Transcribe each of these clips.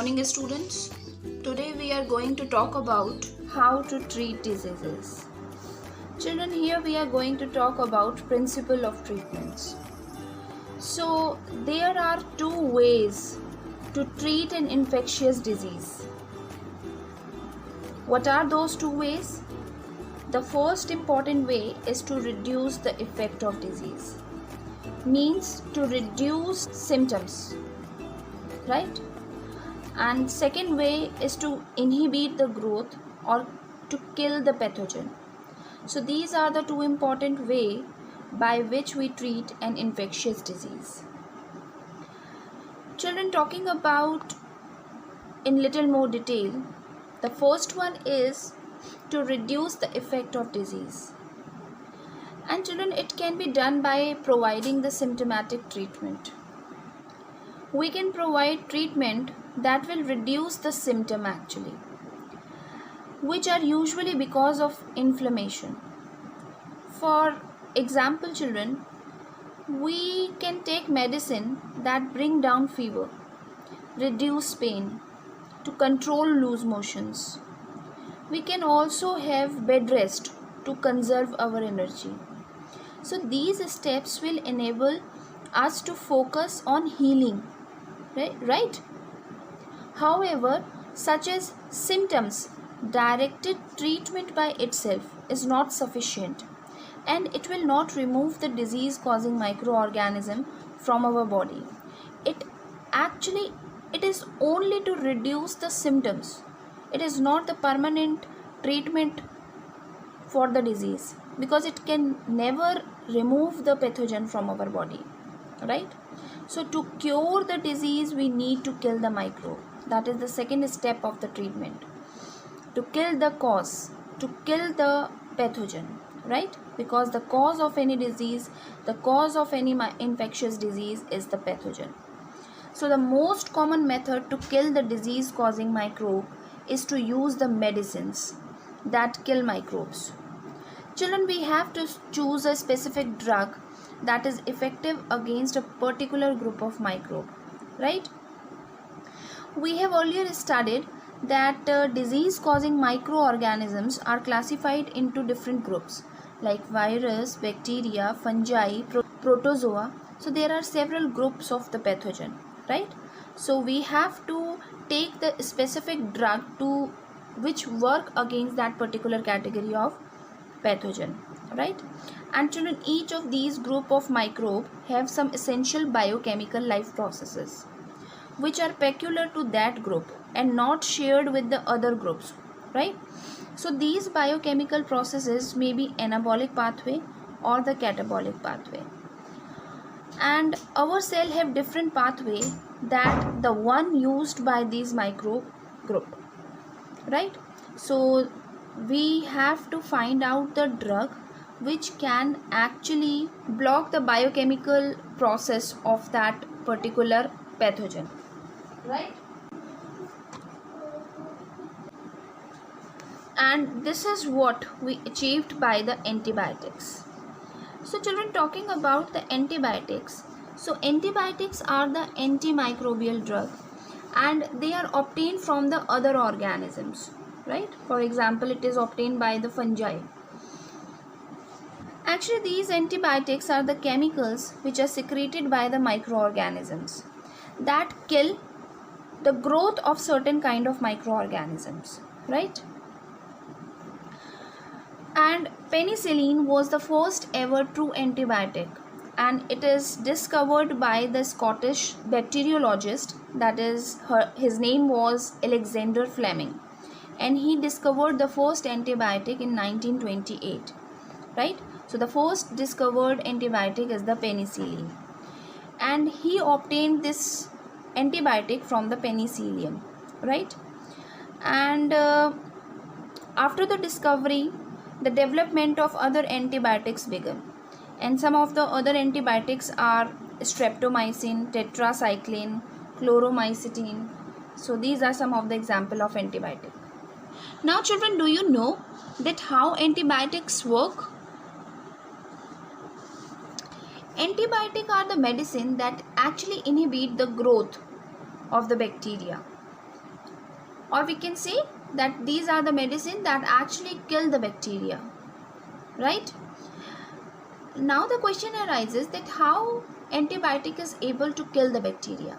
morning, students. Today we are going to talk about how to treat diseases. Children, here we are going to talk about principle of treatments. So there are two ways to treat an infectious disease. What are those two ways? The first important way is to reduce the effect of disease. Means to reduce symptoms, right? And second way is to inhibit the growth or to kill the pathogen. So these are the two important ways by which we treat an infectious disease. Children, talking about in little more detail, the first one is to reduce the effect of disease. And children, it can be done by providing the symptomatic treatment. We can provide treatment that will reduce the symptom actually, which are usually because of inflammation. For example, children, we can take medicine that bring down fever, reduce pain, to control loose motions. We can also have bed rest to conserve our energy. So these steps will enable us to focus on healing, right? However, such as symptoms, directed treatment by itself is not sufficient, and it will not remove the disease causing microorganism from our body. It is only to reduce the symptoms. It is not the permanent treatment for the disease, because it can never remove the pathogen from our body, right? So to cure the disease, we need to kill the microbe. That is the second step of the treatment. To kill the cause, to kill the pathogen, right? Because the cause of any disease, the cause of any infectious disease is the pathogen. So the most common method to kill the disease causing microbe is to use the medicines that kill microbes. Children, we have to choose a specific drug that is effective against a particular group of microbe, right? We have earlier studied that disease causing microorganisms are classified into different groups like virus, bacteria, fungi, protozoa. So there are several groups of the pathogen, right? So we have to take the specific drug to which work against that particular category of pathogen, right? And children, each of these group of microbe have some essential biochemical life processes which are peculiar to that group and not shared with the other groups, right? So these biochemical processes may be anabolic pathway or the catabolic pathway, and our cell have different pathway that the one used by these microbe group, right? So we have to find out the drug which can actually block the biochemical process of that particular pathogen, right? And this is what we achieved by the antibiotics. So children, talking about the antibiotics, so antibiotics are the antimicrobial drug and they are obtained from the other organisms, right? For example, it is obtained by the fungi. Actually, these antibiotics are the chemicals which are secreted by the microorganisms that kill the growth of certain kind of microorganisms, right? And penicillin was the first ever true antibiotic, and it is discovered by the Scottish bacteriologist, that is his name was Alexander Fleming, and he discovered the first antibiotic in 1928, right? So the first discovered antibiotic is the penicillin, and he obtained this antibiotic from the penicillium, right? And after the discovery, the development of other antibiotics began, and some of the other antibiotics are streptomycin, tetracycline, chloromycetin. So these are some of the example of antibiotic. Now children, do you know that how antibiotics work? Antibiotics are the medicine that actually inhibit the growth of the bacteria. or we can say that these are the medicine that actually kill the bacteria, right? Now the question arises that how antibiotic is able to kill the bacteria.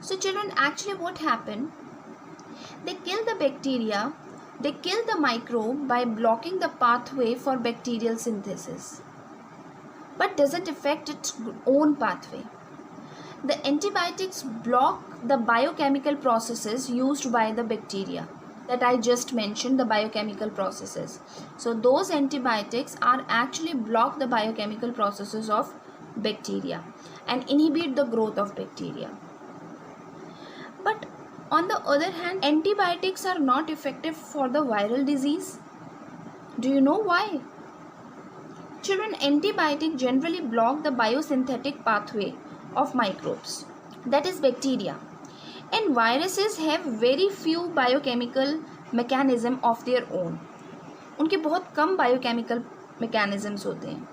So children, actually what happened, they kill the bacteria, they kill the microbe by blocking the pathway for bacterial synthesis, but doesn't affect its own pathway. The antibiotics block the biochemical processes used by the bacteria that I just mentioned, the biochemical processes. So those antibiotics are actually block the biochemical processes of bacteria and inhibit the growth of bacteria. But on the other hand, antibiotics are not effective for the viral disease. Do you know why? Children, antibiotics generally block the biosynthetic pathway of microbes, that is bacteria. And viruses have very few biochemical mechanism of their own. उनके बहुत कम biochemical mechanisms होते हैं.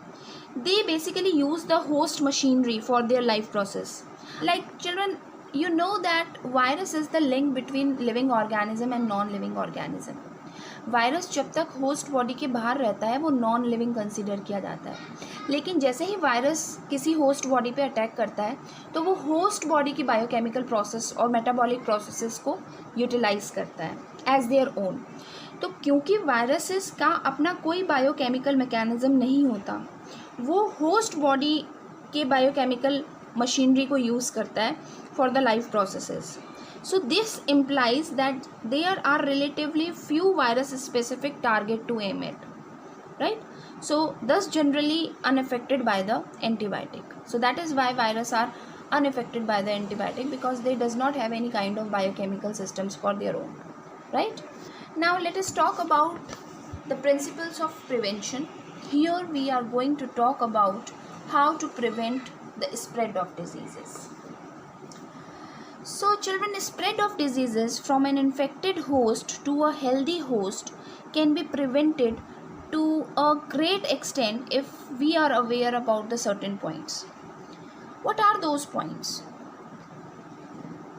They basically use the host machinery for their life process. Like children, you know that virus is the link between living organism and non-living organism. Virus जब तक host body के बाहर रहता है वो नॉन लिविंग कंसीडर किया जाता है, लेकिन जैसे ही वायरस किसी होस्ट बॉडी पे अटैक करता है तो वो होस्ट बॉडी की बायोकेमिकल प्रोसेस और मेटाबॉलिक प्रोसेसेस को यूटिलाइज करता है एज देयर ओन. तो क्योंकि वायरसेस का अपना कोई बायोकेमिकल मैकेनिज्म नहीं होता, वो होस्ट बॉडी के बायोकेमिकल मशीनरी को यूज़ करता है for the life processes. So this implies that there are relatively few virus specific target to aim at, right? So thus generally unaffected by the antibiotic. So that is why viruses are unaffected by the antibiotic, because they does not have any kind of biochemical systems for their own, right? Now let us talk about the principles of prevention. Here we are going to talk about how to prevent the spread of diseases. So children, spread of diseases from an infected host to a healthy host can be prevented to a great extent if we are aware about the certain points. What are those points?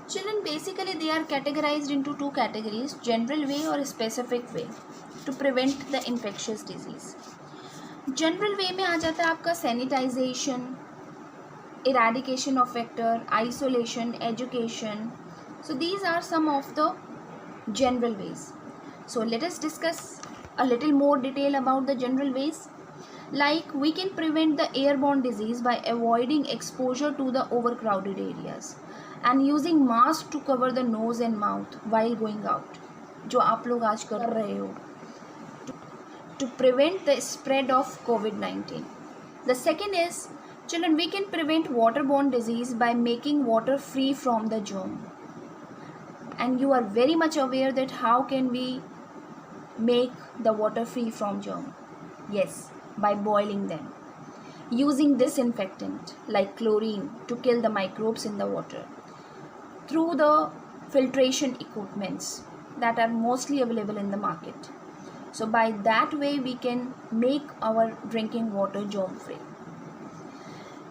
Children, basically they are categorized into two categories, general way or specific way to prevent the infectious disease. General way में आ जाता है आपका sanitization, eradication of vector, isolation, education. So these are some of the general ways. So let us discuss a little more detail about the general ways. Like we can prevent the airborne disease by avoiding exposure to the overcrowded areas and using mask to cover the nose and mouth while going out, जो आप लोग आज कर रहे हो, to prevent the spread of COVID-19. The second is, children, we can prevent waterborne disease by making water free from the germ. And you are very much aware that how can we make the water free from germ? Yes, by boiling them. Using disinfectant like chlorine to kill the microbes in the water. Through the filtration equipments that are mostly available in the market. So by that way we can make our drinking water germ free.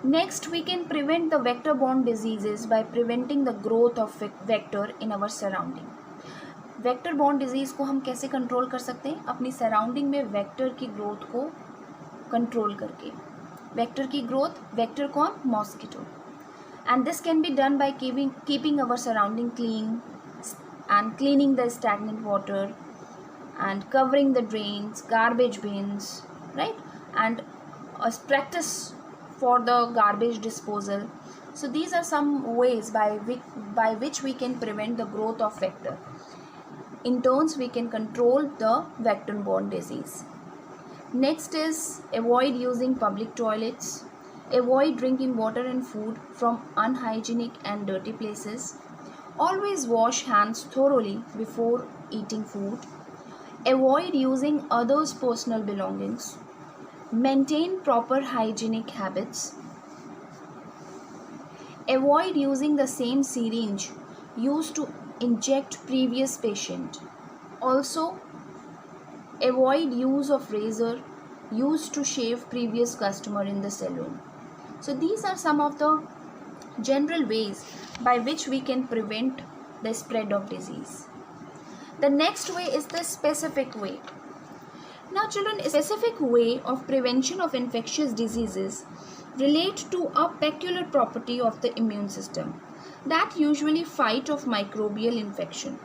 Next, we can prevent the vector-borne diseases by preventing the growth of vector in our surrounding. Vector-borne disease को हम कैसे control कर सकते हैं? अपनी surrounding में vector की growth को कंट्रोल करके. वेक्टर की ग्रोथ, वेक्टर कौन? Mosquito. And this can be done by keeping our surrounding clean and cleaning the stagnant water and covering the drains, garbage bins, right? And practice for the garbage disposal. So these are some ways by which we can prevent the growth of vector. In turns, we can control the vector-borne disease. Next is avoid using public toilets. Avoid drinking water and food from unhygienic and dirty places. Always wash hands thoroughly before eating food. Avoid using others' personal belongings. Maintain proper hygienic habits. Avoid using the same syringe used to inject previous patient. Also, avoid use of razor used to shave previous customer in the salon. So these are some of the general ways by which we can prevent the spread of disease. The next way is the specific way. Now children, a specific way of prevention of infectious diseases relate to a peculiar property of the immune system that usually fight off microbial infection.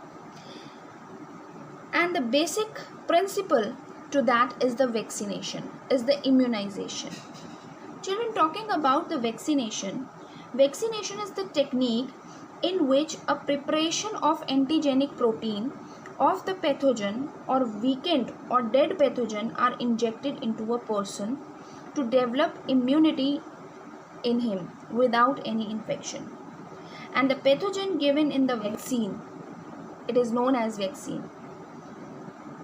And the basic principle to that is the vaccination, is the immunization. Children, talking about the vaccination is the technique in which a preparation of antigenic protein of the pathogen or weakened or dead pathogen are injected into a person to develop immunity in him without any infection. And the pathogen given in the vaccine, it is known as vaccine,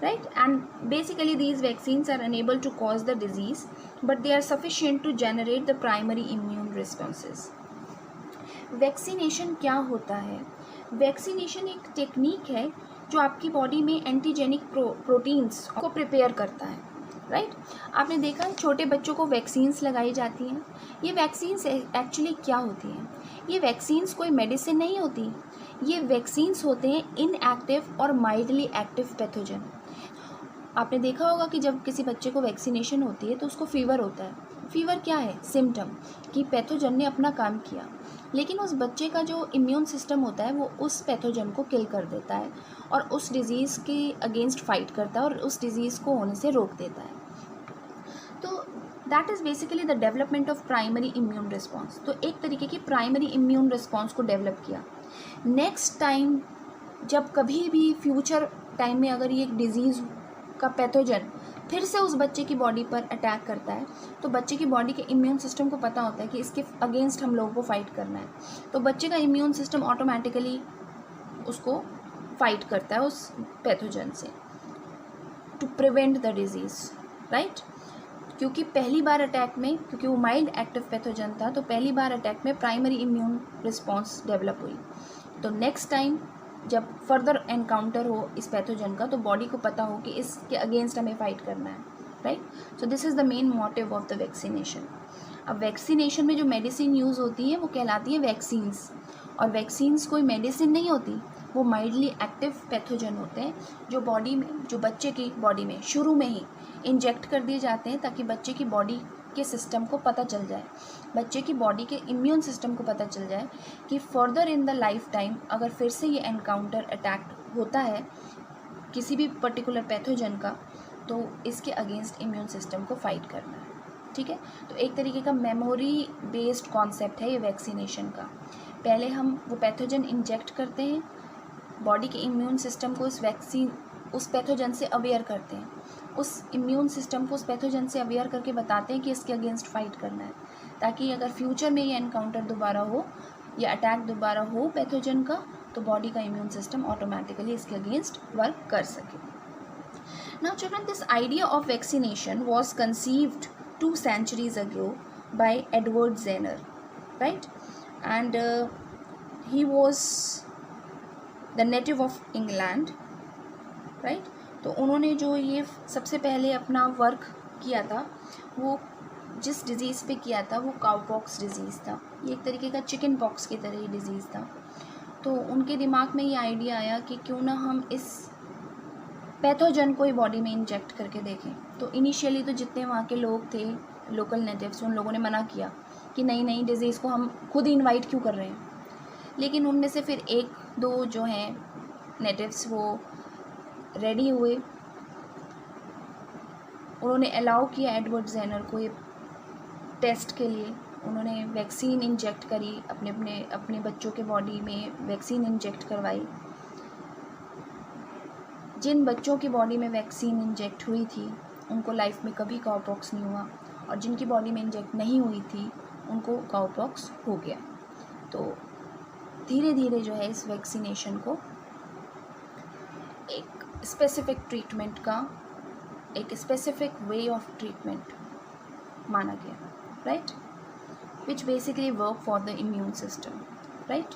right? And basically these vaccines are unable to cause the disease, but they are sufficient to generate the primary immune responses. Vaccination क्या होता है? Vaccination एक technique है जो आपकी body में antigenic proteins को prepare करता है, राइट? आपने देखा छोटे बच्चों को वैक्सीन्स लगाई जाती हैं. ये वैक्सीन्स एक्चुअली क्या होती हैं? ये वैक्सीन्स कोई मेडिसिन नहीं होती. ये वैक्सीन्स होते हैं इनएक्टिव और माइल्डली एक्टिव पैथोजन. आपने देखा होगा कि जब किसी बच्चे को वैक्सीनेशन होती है तो उसको फीवर होता है. फीवर क्या है? सिम्टम कि पैथोजन ने अपना काम किया, लेकिन उस बच्चे का जो इम्यून सिस्टम होता है वो उस पैथोजन को किल कर देता है और उस डिज़ीज़ के अगेंस्ट फाइट करता है और उस डिज़ीज़ को होने से रोक देता है. तो that is basically the development of primary immune response. तो एक तरीके की प्राइमरी इम्यून रिस्पॉन्स को डेवलप किया. नेक्स्ट टाइम जब कभी भी फ्यूचर टाइम में अगर ये एक डिज़ीज़ का पैथोजन फिर से उस बच्चे की बॉडी पर अटैक करता है तो बच्चे की बॉडी के इम्यून सिस्टम को पता होता है कि इसके अगेंस्ट हम लोगों को फाइट करना है. तो बच्चे का इम्यून सिस्टम ऑटोमेटिकली उसको फाइट करता है उस पैथोजन से to prevent the disease, right? क्योंकि पहली बार अटैक में, क्योंकि वो माइल्ड एक्टिव पैथोजन था, तो पहली बार अटैक में प्राइमरी इम्यून रिस्पॉन्स डेवलप हुई. तो नेक्स्ट टाइम जब फर्दर एनकाउंटर हो इस पैथोजन का तो बॉडी को पता हो कि इसके अगेंस्ट हमें फाइट करना है, right? So this is the main motive of the vaccination. अब वैक्सीनेशन में जो मेडिसिन यूज़ होती है वो कहलाती है वैक्सीन्स. और वैक्सीन्स कोई मेडिसिन नहीं होती, वो माइल्डली एक्टिव पैथोजन होते हैं जो बॉडी में, जो बच्चे की बॉडी में शुरू में ही इंजेक्ट कर दिए जाते हैं ताकि बच्चे की बॉडी के सिस्टम को पता चल जाए, बच्चे की बॉडी के इम्यून सिस्टम को पता चल जाए कि further in the life time अगर फिर से ये एनकाउंटर अटैक होता है किसी भी पर्टिकुलर पैथोजन का तो इसके अगेंस्ट इम्यून सिस्टम को फाइट करना है, ठीक है? तो एक तरीके का मेमोरी बेस्ड कॉन्सेप्ट है ये वैक्सीनेशन का. पहले हम वो पैथोजन इंजेक्ट करते हैं, बॉडी के इम्यून सिस्टम को उस पैथोजन से अवेयर करते हैं, उस इम्यून सिस्टम को उस पैथोजन से अवेयर करके बताते हैं कि इसके अगेंस्ट फाइट करना है, ताकि अगर फ्यूचर में ये एनकाउंटर दोबारा हो या अटैक दोबारा हो पैथोजन का तो बॉडी का इम्यून सिस्टम ऑटोमेटिकली इसके अगेंस्ट वर्क कर सके. Now children, this idea of vaccination was conceived 2 centuries ago by Edward Jenner, right? And he was the native of England, right? तो उन्होंने जो ये सबसे पहले अपना वर्क किया था वो जिस डिज़ीज़ पे किया था वो काउपॉक्स डिज़ीज़ था. ये एक तरीके का चिकन पॉक्स की तरह ही डिज़ीज़ था. तो उनके दिमाग में ये आइडिया आया कि क्यों ना हम इस पैथोजन को ही बॉडी में इंजेक्ट करके देखें. तो इनिशियली तो जितने वहाँ के लोग थे लोकल नेटिव्स, उन लोगों ने मना किया कि नई डिज़ीज़ को हम खुद ही इन्वाइट क्यों कर रहे हैं. लेकिन उनमें से फिर 1-2 जो हैं नेटिव्स वो रेडी हुए, उन्होंने अलाउ किया एडवर्ड जेनर को ये टेस्ट के लिए. उन्होंने वैक्सीन इंजेक्ट करी, अपने बच्चों के बॉडी में वैक्सीन इंजेक्ट करवाई. जिन बच्चों की बॉडी में वैक्सीन इंजेक्ट हुई थी उनको लाइफ में कभी काउपॉक्स नहीं हुआ और जिनकी बॉडी में इंजेक्ट नहीं हुई थी उनको काउपॉक्स हो गया. तो धीरे धीरे जो है इस वैक्सीनेशन को एक स्पेसिफिक ट्रीटमेंट का, एक स्पेसिफिक वे ऑफ ट्रीटमेंट माना गया, right? Which basically work for the immune system, right?